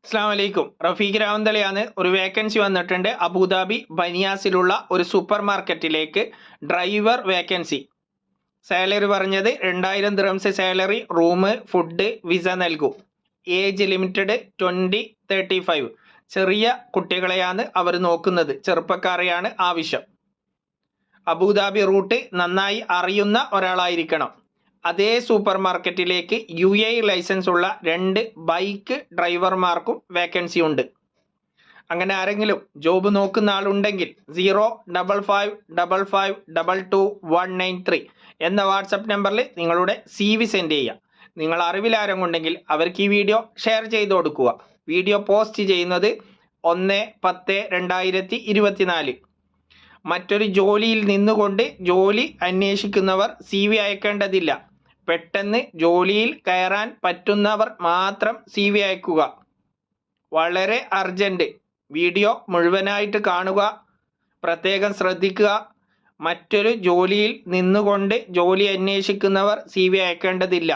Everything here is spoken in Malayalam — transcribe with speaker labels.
Speaker 1: അസ്സാം വലൈക്കും. റഫീഖ് രാവന്തളിയാണ്. ഒരു വേക്കൻസി വന്നിട്ടുണ്ട് അബുദാബി ബനിയാസിലുള്ള ഒരു സൂപ്പർ മാർക്കറ്റിലേക്ക് ഡ്രൈവർ വേക്കൻസി. സാലറി പറഞ്ഞത് 2000 dirhams salary, room, food, visa നൽകും. Age limited 20-35. ചെറിയ കുട്ടികളെയാണ് അവർ നോക്കുന്നത്, ചെറുപ്പക്കാരെയാണ് ആവശ്യം. അബുദാബി റൂട്ട് നന്നായി അറിയുന്ന ഒരാളായിരിക്കണം. അതേ സൂപ്പർ മാർക്കറ്റിലേക്ക് UAE ലൈസൻസ് ഉള്ള 2 ബൈക്ക് ഡ്രൈവർമാർക്കും വേക്കൻസി ഉണ്ട്. അങ്ങനെ ആരെങ്കിലും ജോബ് നോക്കുന്ന ആളുണ്ടെങ്കിൽ 05555222193 എന്ന വാട്സപ്പ് നമ്പറിൽ നിങ്ങളുടെ CV സെൻഡ് ചെയ്യുക. നിങ്ങൾ അറിവിലാരെങ്കുണ്ടെങ്കിൽ അവർക്ക് ഈ വീഡിയോ ഷെയർ ചെയ്ത് കൊടുക്കുക. വീഡിയോ പോസ്റ്റ് ചെയ്യുന്നത് 1/10/2024. മറ്റൊരു ജോലിയിൽ നിന്നുകൊണ്ട് ജോലി അന്വേഷിക്കുന്നവർ CV അയക്കേണ്ടതില്ല. പെട്ടെന്ന് ജോലിയിൽ കയറാൻ പറ്റുന്നവർ മാത്രം CV അയക്കുക. വളരെ അർജൻറ്റ്. വീഡിയോ മുഴുവനായിട്ട് കാണുക, പ്രത്യേകം ശ്രദ്ധിക്കുക. മറ്റൊരു ജോലിയിൽ നിന്നുകൊണ്ട് ജോലി അന്വേഷിക്കുന്നവർ CV അയക്കേണ്ടതില്ല.